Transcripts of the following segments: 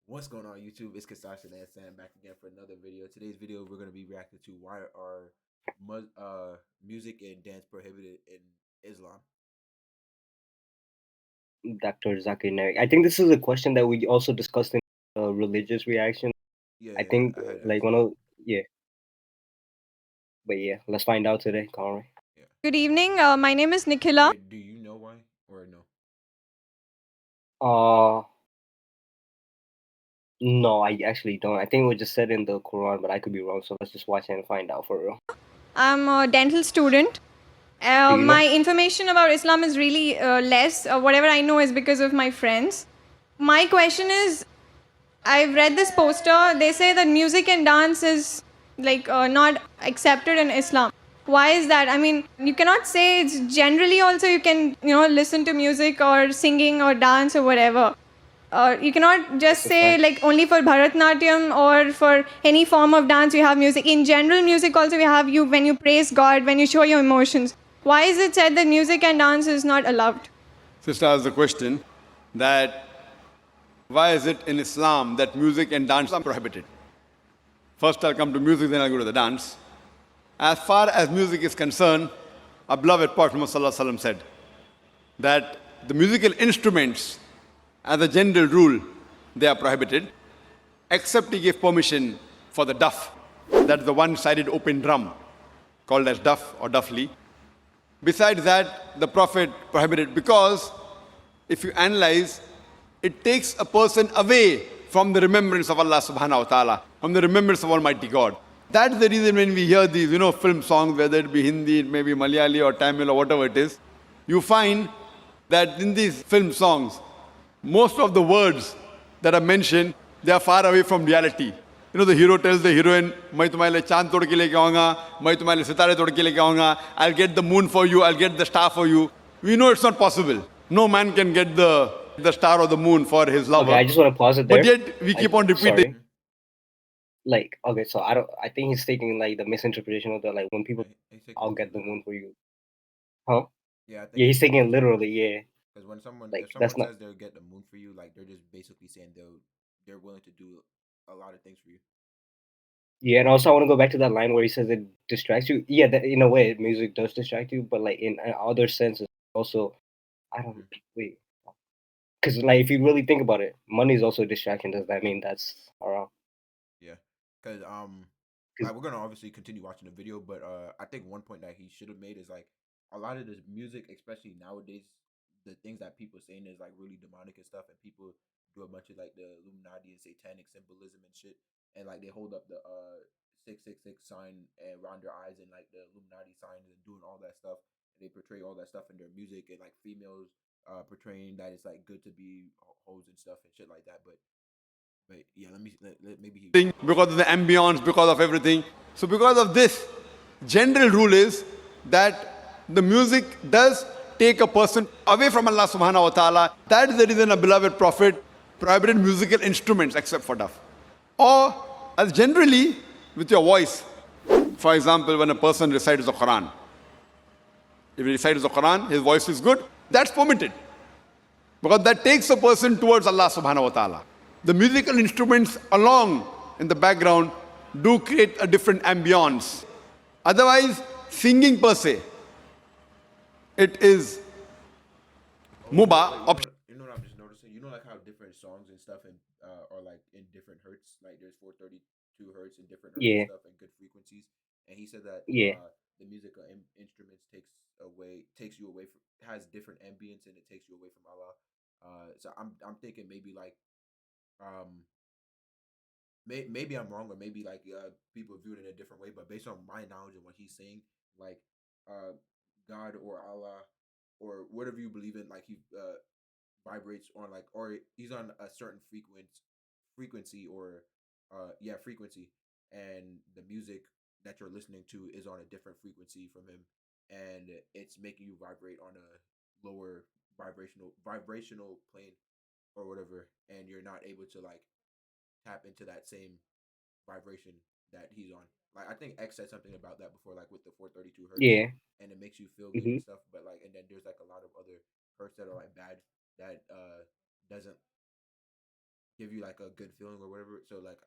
What's going on YouTube? It's Kasasha and Sam back again for another video. Today's video we're going to be reacting to why are music and dance prohibited in Islam. Dr. Zakir Naik. I think this is a question that we also discussed in religious reaction. Yeah, I yeah, think I had like asked one that. of yeah, but yeah, let's find out today, Conway. Yeah. Good evening. My name is Nikhila. Wait, do you know why or no? Uh no, I actually don't. I think it was just said in the Quran, but I could be wrong. So let's just watch it and find out for real. I'm a dental student. Do you know? My information about Islam is really less. Whatever I know is because of my friends. My question is, I've read this poster. They say that music and dance is not accepted in Islam. Why is that? I mean, you cannot say it's generally also you can listen to music or singing or dance or whatever. You cannot just That's a say fact. like only for Bharatnatyam or for any form of dance you have music. In general, music also we have you when you praise God, when you show your emotions. Why is it said that music and dance is not allowed? Sister asked the question that why is it in Islam that music and dance are prohibited? First I'll come to music, then I'll go to the dance. As far as music is concerned, our beloved Prophet Muhammad Sallallahu Alaihi Wasallam said that the musical instruments, as a general rule, they are prohibited, except he gave permission for the duff. That's the one-sided open drum, called as duff or duffli. Besides that, the Prophet prohibited because if you analyze, it takes a person away from the remembrance of Allah subhanahu wa ta'ala, from the remembrance of Almighty God. That's the reason when we hear these, film songs, whether it be Hindi, it may be Malayali or Tamil or whatever it is, you find that in these film songs, most of the words that are mentioned, they are far away from reality. The hero tells the heroine, मैं तुम्हारे लिए चांद तोड़ के लेके आऊंगा, मैं तुम्हारे लिए सितारे तोड़ के लेके आऊंगा, I'll get the moon for you, I'll get the star for you. We know it's not possible. No man can get the star or the moon for his lover. Okay, I just want to pause it But there. yet we keep on repeating. Sorry. Like, okay, so I think he's taking like the misinterpretation of the like when people He's taking I'll it get too the moon literal. for you. Huh? Yeah, I think Yeah, he's taking it taking it too literally, literal. yeah. Because when someone Like if someone that's not says they'll get the moon for you, like they're just basically saying they're willing to do a lot of things for you. yeah, and also I want to go back to that line where he says it distracts you. Yeah, that, in a way, music does distract you, but like in other senses, also, I don't wait, because like if you really think about it, money is also a distraction. Does that mean that's around? Yeah, because Because we're gonna obviously continue watching the video, but I think one point that he should have made is like a lot of this music, especially nowadays, the things that people saying is like really demonic and stuff, and people do a bunch of like the Illuminati and satanic symbolism and shit, and like they hold up the 666 sign and around their eyes and like the Illuminati signs and doing all that stuff. And they portray all that stuff in their music and like females portraying that it's like good to be hoes and stuff and shit like that, but yeah, maybe he. Because of the ambience, because of everything. So because of this, general rule is that the music does take a person away from Allah subhanahu wa ta'ala. That is the reason a beloved Prophet prohibited musical instruments except for duff. Or as generally with your voice. For example, when a person recites the Quran. If he recites the Quran, his voice is good, that's permitted. Because that takes a person towards Allah subhanahu wa ta'ala. The musical instruments along in the background do create a different ambience. Otherwise, singing per se, it is mubah. You know what I'm just noticing? You know like how different songs and stuff and are like in different hertz. Like there's 432 hertz and different hertz and yeah, stuff and good frequencies. And he said that yeah, the musical instruments takes you away from has different ambience and it takes you away from Allah. So I'm thinking maybe like um maybe I'm wrong or maybe like people view it in a different way. But based on my knowledge and what he's saying, like uh God or Allah or whatever you believe in, like he vibrates on like or he's on a certain frequency or frequency, and the music that you're listening to is on a different frequency from him, and it's making you vibrate on a lower vibrational plane or whatever, and you're not able to like tap into that same vibration that he's on. Like I think X said something about that before, like with the 432 hertz, yeah. and it makes you feel good hmm and stuff. But like, and then there's like a lot of other hertz that are like bad that doesn't give you like a good feeling or whatever. So like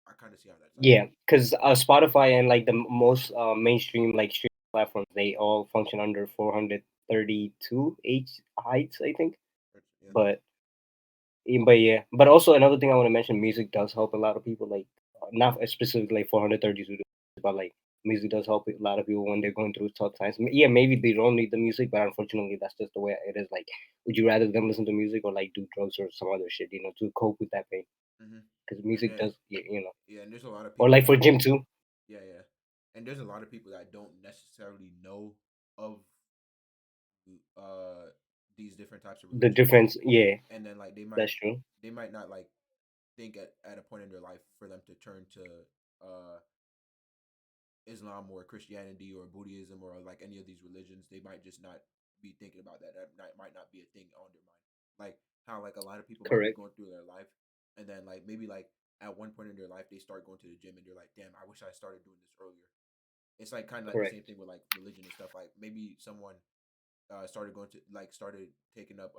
I kind of see how that's like. Yeah, because Spotify and like the most mainstream like streaming platforms, they all function under 432 H heights, I think. Yeah. But yeah, but also another thing I want to mention, music does help a lot of people. Like not specifically like 432, but like music does help a lot of people when they're going through tough times. Yeah, maybe they don't need the music, but unfortunately, that's just the way it is. Like, would you rather them listen to music or like do drugs or some other shit, to cope with that pain? Mm-hmm. Because And music then does, yeah, and there's a lot of or people like for that gym too. yeah, and there's a lot of people that don't necessarily know of uh these different types of The religions, difference, yeah, and then like that's true. they might not like think at a point in their life for them to turn to uh Islam or Christianity or Buddhism or like any of these religions. They might just not be thinking about that. Might not be a thing on their mind. Like how like a lot of people might be Correct. going through their life, and then like maybe like at one point in their life they start going to the gym and they're like, damn, I wish I started doing this earlier. It's like kind of like the same Correct. thing with like religion and stuff. Like maybe someone started going to like started taking up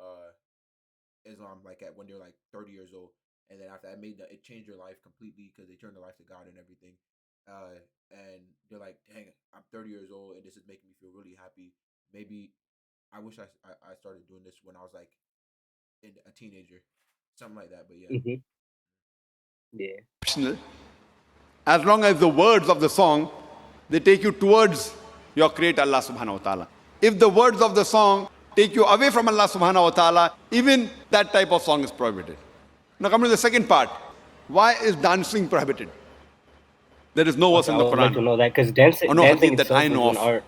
Islam like at when they're like 30 years old, and then after that it changed their life completely because they turned their life to God and everything. And they're like, dang, I'm 30 years old and this is making me feel really happy. Maybe I wish I started doing this when I was like a teenager, something like that. But yeah, Mm-hmm. Yeah. Optional, as long as the words of the song, they take you towards your creator Allah subhanahu wa ta'ala. If the words of the song take you away from Allah subhanahu wa ta'ala, even that type of song is prohibited. Now coming to the second part, why is dancing prohibited? There is no verse Okay, in I the would like to Quran know that because or no dancing hadith that itself I is know an of art.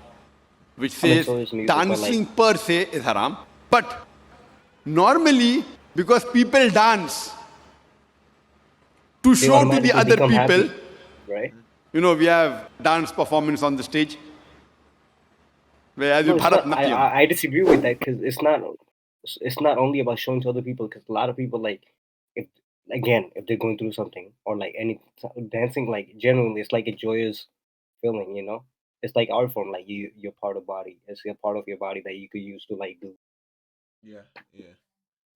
which I mean, says so is music, but like dancing per se is haram. But normally, because people dance to they show to the automatically other become people, happy, right? we have dance performance on the stage where as you No, it's not. Bharatnatyam. I disagree with that because it's not only about showing to other people. Because a lot of people like if if they're going through something or like dancing, like genuinely, it's like a joyous feeling. It's like art form. Like you're part of body. It's a part of your body that you could use to like do. yeah,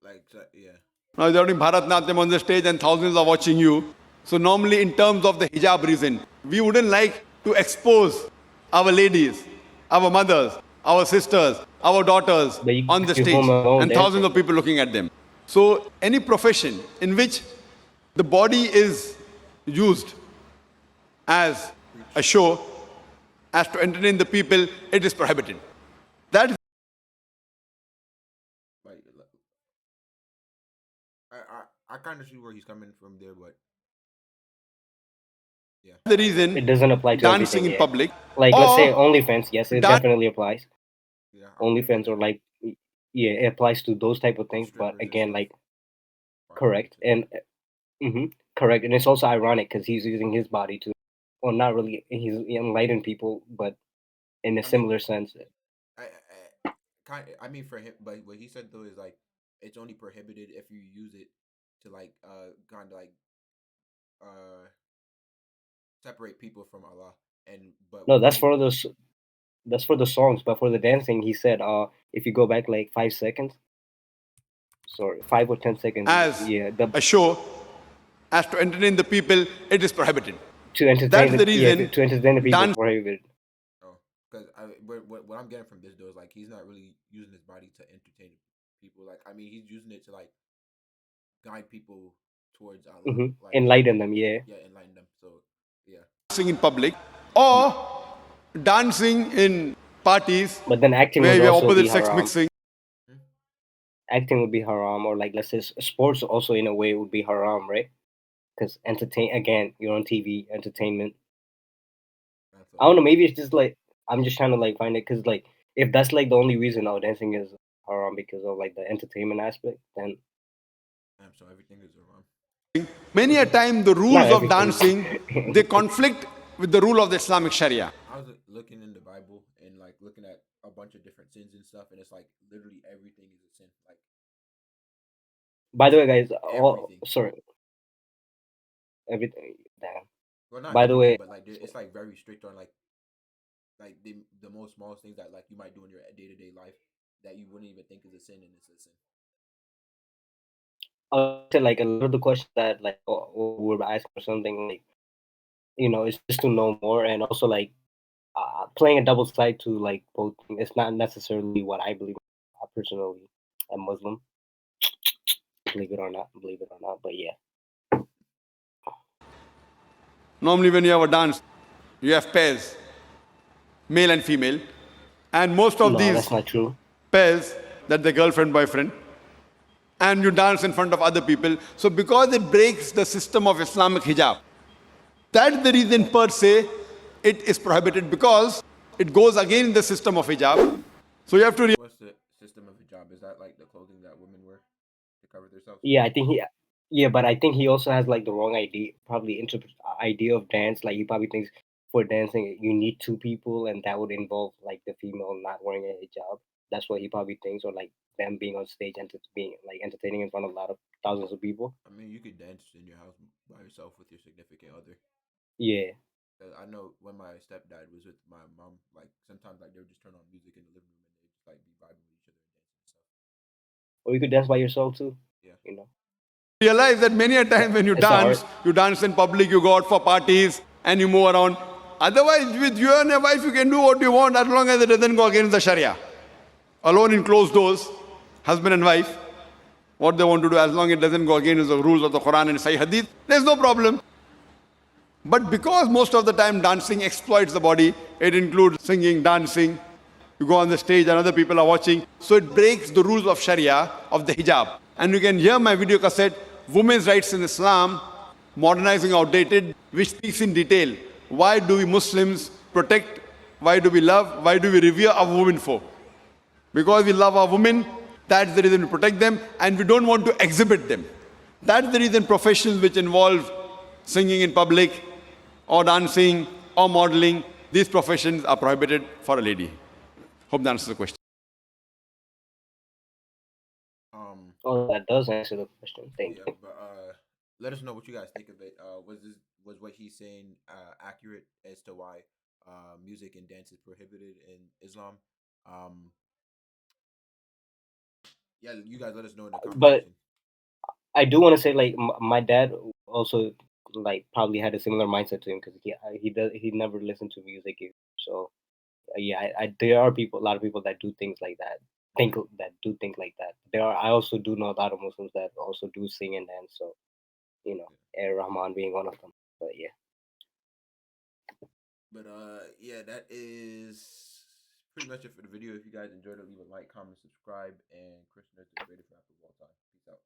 like yeah, Now you're doing Bharatnatyam on the stage and thousands are watching you. So normally in terms of the hijab reason, we wouldn't like to expose our ladies, our mothers, our sisters, our daughters But you on could the be home stage alone and thousands dancing. of people looking at them. So any profession in which the body is used as a show, as to entertain the people, it is prohibited. That is like I kind of see where he's coming from there, but yeah, the reason It doesn't apply to dancing everything in yet. public Like let's say or OnlyFans, yes, it dance definitely applies. yeah, I would agree OnlyFans with or that. like yeah, it applies to those type of things. But Strippers and again, stuff, like prostitutes correct and and correct, and it's also ironic because he's using his body to, well, not really. He's enlightened people, but in a I mean, similar sense. I mean for him, but what he said though is like it's only prohibited if you use it to like kind of like uh separate people from Allah. And but No, with that's only for that's for the songs, but for the dancing, he said, if you go back like 5 seconds, sorry, 5 or 10 seconds, as yeah, a show, as to entertain the people, it is prohibited. to entertain That's the the reason to entertain the people dance prohibited. oh, because what I'm getting from this though is like he's not really using his body to entertain people. Like I mean, he's using it to like guide people towards Allah. Like Enlighten them, yeah. yeah, enlighten them. So yeah, in public Ye- or dancing in parties But then acting where would we have also be opposite sex haram. mixing. hmm? Acting would be haram, or like let's say sports also in a way would be haram, right? Because you're on TV, entertainment. That's I all. don't know. Maybe it's just like I'm just trying to like find it because like if that's like the only reason now dancing is haram because of like the entertainment aspect, then So everything is around. Many a time the not rules of everything. dancing they conflict with the rule of the Islamic Sharia. I was looking in the Bible and like looking at a bunch of different sins and stuff, and it's like literally everything is a sin. Like By the way, guys, everything. sorry, everything. Damn. Well, not By the everything, way, but like it's like very strict on like the most smallest things that like you might do in your day to day life that you wouldn't even think is a sin, and it's a sin. say like a lot of the questions that like we're asking or something like it's just to know more, and also like playing a double side to like both. It's not necessarily what I believe. I personally am Muslim, believe it or not. But yeah, Normally, when you have a dance, you have pairs, male and female, and most of no, these that's not true. pairs, that the girlfriend, boyfriend, and you dance in front of other people. So, because it breaks the system of Islamic hijab, that's the reason per se it is prohibited because it goes against the system of hijab. So, you have to. What's the system of hijab? Is that like the clothing that women wear to cover themselves? Yeah, I think but I think he also has like the wrong idea, probably idea of dance. Like he probably thinks for dancing you need two people, and that would involve like the female not wearing a hijab. That's what he probably thinks, or like them being on stage and being like entertaining in front of a lot of thousands of people. I mean, you could dance in your house by yourself with your significant other. Yeah. I know when my stepdad was with my mom, like sometimes like they would just turn on music in the living room and they just like be vibing with each other and dancing and stuff. Or you could dance by yourself too. Yeah. You know. Realize that many a time when It's art. you dance in public, you go out for parties, and you move around. Otherwise, with you and your wife, you can do what you want as long as it doesn't go against the Sharia. Alone in closed doors, husband and wife, what they want to do, as long as it doesn't go against the rules of the Quran and Sahih Hadith, there's no problem. But because most of the time dancing exploits the body, it includes singing, dancing, you go on the stage and other people are watching, so it breaks the rules of Sharia, of the hijab. And you can hear my video cassette, Women's Rights in Islam, Modernizing Outdated, which speaks in detail. Why do we Muslims protect, why do we love, why do we revere our women for? Because we love our women, that's the reason we protect them, and we don't want to exhibit them. That's the reason professions which involve singing in public, or dancing, or modeling, these professions are prohibited for a lady. Hope that answers the question. Oh, that does answer the question. Thank Yeah, you. but let us know what you guys think of it. Was what he's saying accurate as to why music and dance is prohibited in Islam? Um, yeah, you guys let us know in the comment But section. I do want to say like my dad also like probably had a similar mindset to him because he never listened to music either. So yeah, there are a lot of people that do things like that. Think like that. I also do know a lot of Muslims that also do sing and dance. So Rahman being one of them. But yeah. But yeah, that is pretty much it for the video. If you guys enjoyed it, leave a like, comment, subscribe, and Christian is the greatest rapper of all time. Peace out.